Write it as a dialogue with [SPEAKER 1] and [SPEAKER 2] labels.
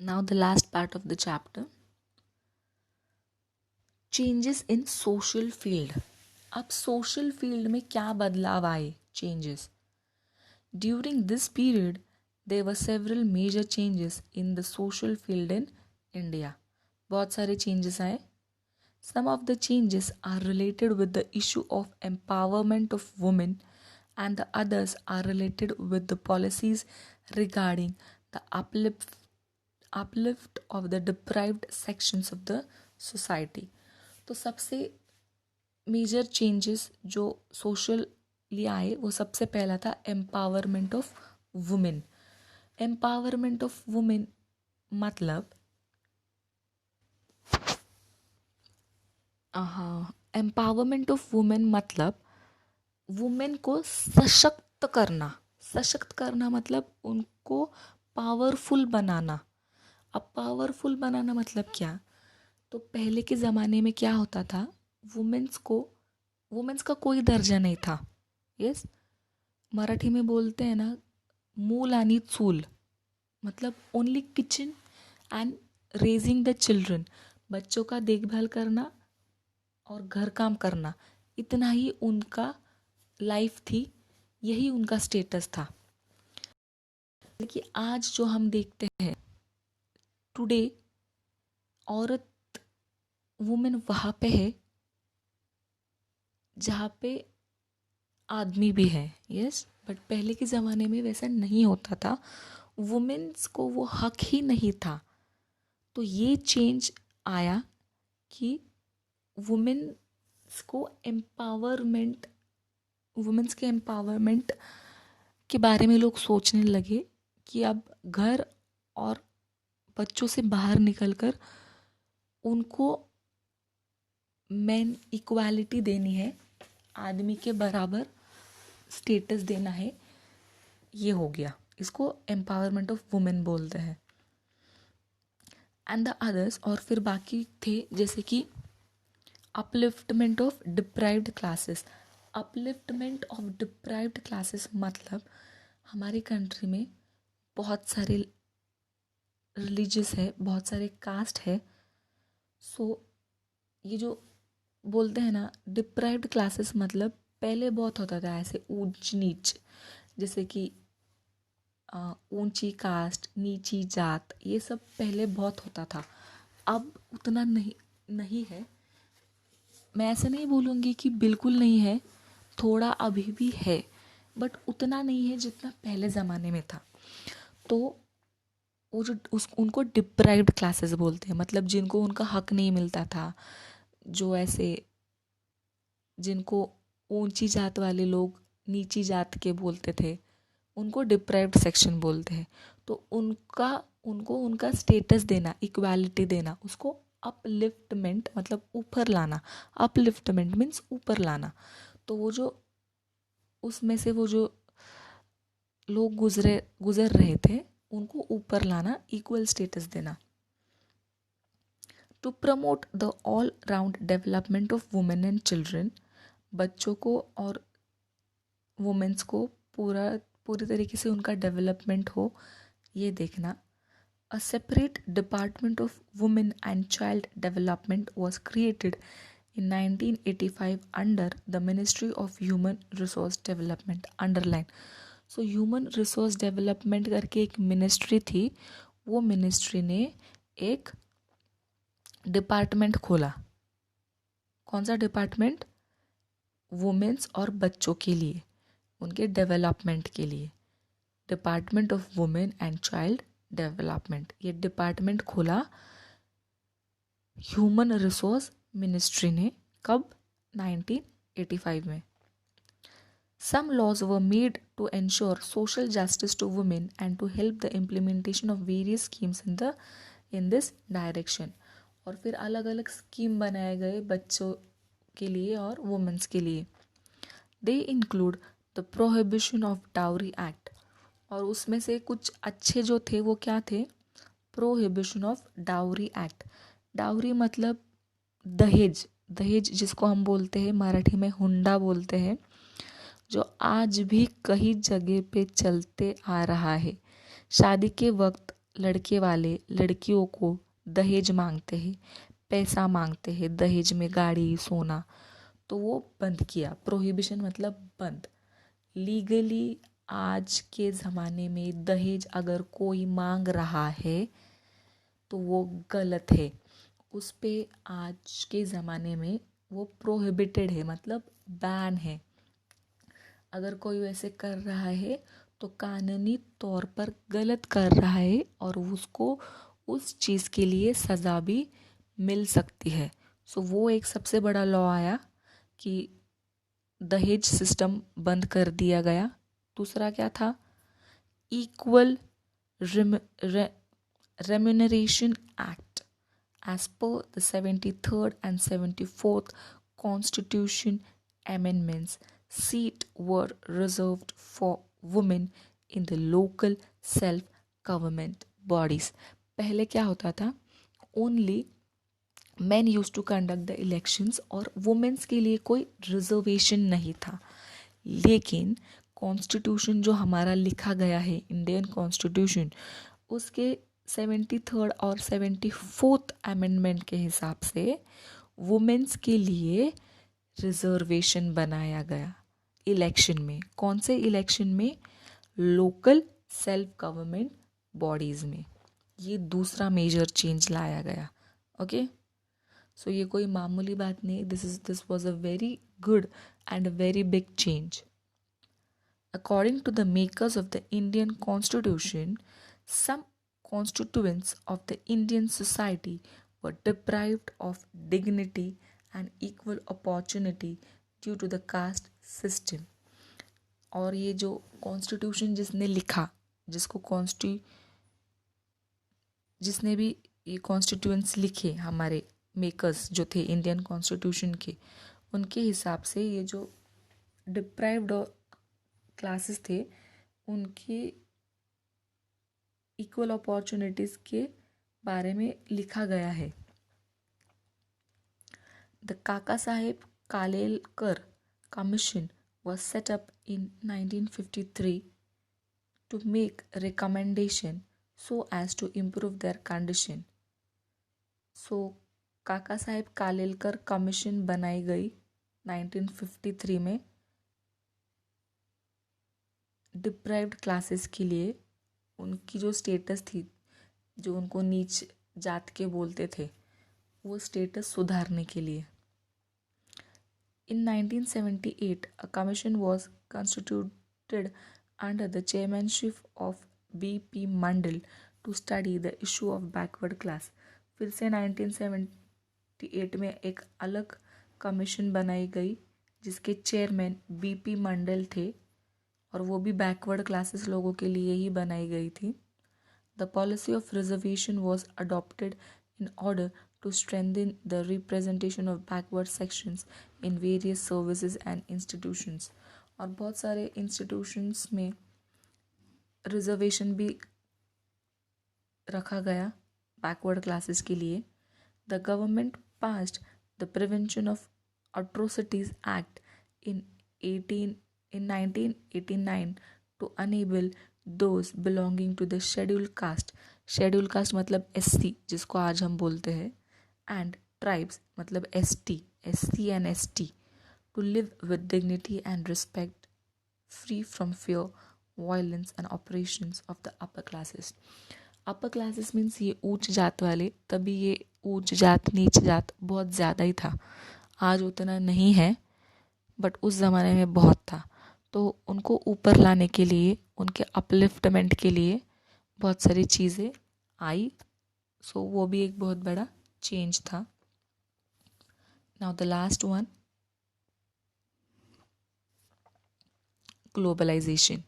[SPEAKER 1] Now the last part of the chapter, changes in social field. अब social field में क्या बदलाव आए, changes. During this period there were several major changes in the social field in India. बहुत सारे changes आए. Some of the changes are related with the issue of empowerment of women and the others are related with the policies regarding the uplift of the deprived sections of the society. तो सबसे major changes जो socially आए वो सबसे पहला था empowerment of women. Empowerment of women मतलब empowerment of women मतलब वुमेन को सशक्त करना. सशक्त करना मतलब उनको पावरफुल बनाना. अब पावरफुल बनाना मतलब क्या, तो पहले के ज़माने में क्या होता था, वुमेन्स का कोई दर्जा नहीं था. यस, मराठी में बोलते हैं ना, मूल आणि चूल, मतलब only kitchen and raising the children. बच्चों का देखभाल करना और घर काम करना, इतना ही उनका लाइफ थी, यही उनका स्टेटस था. लेकिन आज जो हम देखते हैं टुडे, औरत वुमेन वहाँ पे है जहाँ पे आदमी भी है. यस, बट पहले के ज़माने में वैसा नहीं होता था. वुमेन्स को वो हक ही नहीं था. तो ये चेंज आया कि वुमेन्स के एम्पावरमेंट के बारे में लोग सोचने लगे कि अब घर और बच्चों से बाहर निकलकर उनको मेन इक्वालिटी देनी है, आदमी के बराबर स्टेटस देना है. ये हो गया, इसको एम्पावरमेंट ऑफ वुमेन बोलते हैं. एंड द अदर्स, और फिर बाकी थे जैसे कि upliftment of deprived classes. Upliftment of deprived classes मतलब हमारी कंट्री में बहुत सारे रिलीजियस है, बहुत सारे कास्ट है. सो ये जो बोलते हैं ना डिप्राइव्ड क्लासेस, मतलब पहले बहुत होता था ऐसे ऊंच नीच, जैसे कि ऊंची कास्ट, नीची जात, ये सब पहले बहुत होता था. अब उतना नहीं है. मैं ऐसे नहीं बोलूँगी कि बिल्कुल नहीं है, थोड़ा अभी भी है, बट उतना नहीं है जितना पहले ज़माने में था. तो वो जो उनको डिप्राइव्ड क्लासेस बोलते हैं, मतलब जिनको उनका हक नहीं मिलता था, जो ऐसे जिनको ऊंची जात वाले लोग नीची जात के बोलते थे, उनको डिप्राइव्ड सेक्शन बोलते हैं. तो उनको उनका स्टेटस देना, इक्वालिटी देना, उसको अपलिफ्टमेंट मतलब ऊपर लाना. अपलिफ्टमेंट मीन्स ऊपर लाना. तो वो जो उसमें से वो जो लोग गुजर रहे थे, उनको ऊपर लाना, इक्वल स्टेटस देना. To promote the all round development of women and children, बच्चों को और वुमेन्स को पूरी तरीके से उनका डेवलपमेंट हो, ये देखना. A separate Department of Women and Child Development was created in 1985 under the Ministry of Human Resource Development. Underline. So Human Resource Development करके एक मिनिस्ट्री थी. वो मिनिस्ट्री ने एक डिपार्टमेंट खोला. कौन सा डिपार्टमेंट? वुमेन्स और बच्चों के लिए, उनके डेवलपमेंट के लिए. Department of women and child development, ये डिपार्टमेंट खोला ह्यूमन रिसोर्स मिनिस्ट्री ने. कब? 1985 में. Some laws were made to ensure social justice to women and to help the implementation of various schemes in this direction. और फिर अलग अलग scheme बनाए गए बच्चों के लिए और वुमेन्स के लिए. They include the Prohibition of Dowry Act. और उसमें से कुछ अच्छे जो थे वो क्या थे? Prohibition of dowry act. Dowry मतलब दहेज. दहेज जिसको हम बोलते हैं मराठी में हुंडा बोलते हैं, जो आज भी कई जगह पे चलते आ रहा है. शादी के वक्त लड़के वाले लड़कियों को दहेज मांगते हैं, पैसा मांगते हैं, दहेज में गाड़ी सोना, तो वो बंद किया। प्रोहिबिशन मतलब बंद। लीगली आज के ज़माने में दहेज अगर कोई मांग रहा है तो वो गलत है, उस पे आज के ज़माने में वो प्रोहिबिटेड है, मतलब बैन है। अगर कोई वैसे कर रहा है तो कानूनी तौर पर गलत कर रहा है और उसको उस चीज़ के लिए सज़ा भी मिल सकती है। सो वो एक सबसे बड़ा लॉ आया कि दहेज सिस्टम बंद कर दिया गया। दूसरा क्या था? Equal remuneration act. As per the 73rd and 74th Constitution amendments, seats were reserved for women in the local self-government bodies. पहले क्या होता था? Only men used to conduct the elections और वुमेन्स के लिए कोई रिजर्वेशन नहीं था। लेकिन कॉन्स्टिट्यूशन जो हमारा लिखा गया है, इंडियन कॉन्स्टिट्यूशन, उसके 73rd और 74th अमेंडमेंट के हिसाब से वुमेन्स के लिए रिजर्वेशन बनाया गया इलेक्शन में। कौन से इलेक्शन में? लोकल सेल्फ गवर्नमेंट बॉडीज़ में। ये दूसरा मेजर चेंज लाया गया। ओके, सो ये कोई मामूली बात नहीं। This was a very good and a very big change. According to the makers of the Indian Constitution, some constituents of the Indian society were deprived of dignity and equal opportunity due to the caste system. और ये जो constitution जिसने लिखा, जिसने भी ये constituents लिखे, हमारे मेकर्स जो थे इंडियन कॉन्स्टिट्यूशन के, उनके हिसाब से ये जो डिप्राइव्ड क्लासेस थे उनकी इक्वल अपॉर्चुनिटीज़ के बारे में लिखा गया है। The Kaka Saheb Kalelkar commission was set up in 1953 to make recommendation so as to improve their condition. So काका साहेब कालेलकर कमीशन बनाई गई 1953 में डिप्राइव्ड क्लासेस के लिए, उनकी जो स्टेटस थी, जो उनको नीच जात के बोलते थे, वो स्टेटस सुधारने के लिए। In 1978, a commission was constituted under the chairmanship of B.P. Mandal to study the issue of backward class. फिर से 1978 में एक अलग कमीशन बनाई गई जिसके चेयरमैन B.P. मंडल थे और वो भी बैकवर्ड क्लासेस लोगों के लिए ही बनाई गई थी। The policy of reservation was adopted in order to strengthen the representation of backward sections in various services and institutions. और बहुत सारे institutions में रिजर्वेशन भी रखा गया बैकवर्ड क्लासेस के लिए। The government passed the Prevention of Atrocities Act in 1989 to enable those belonging to the scheduled caste, scheduled caste मतलब SC जिसको आज हम बोलते हैं, and tribes मतलब SC and ST, to live with dignity and respect, free from fear, violence and oppressions of the upper classes. Upper classes means ये ऊंच जात वाले, तभी ये ऊंच जात नीच जात बहुत ज़्यादा ही था। आज उतना नहीं है बट उस ज़माने में बहुत था। तो उनको ऊपर लाने के लिए, उनके अपलिफ्टमेंट के लिए बहुत सारी चीज़ें आई। सो वो भी एक बहुत बड़ा चेंज था। Now the last one, globalisation.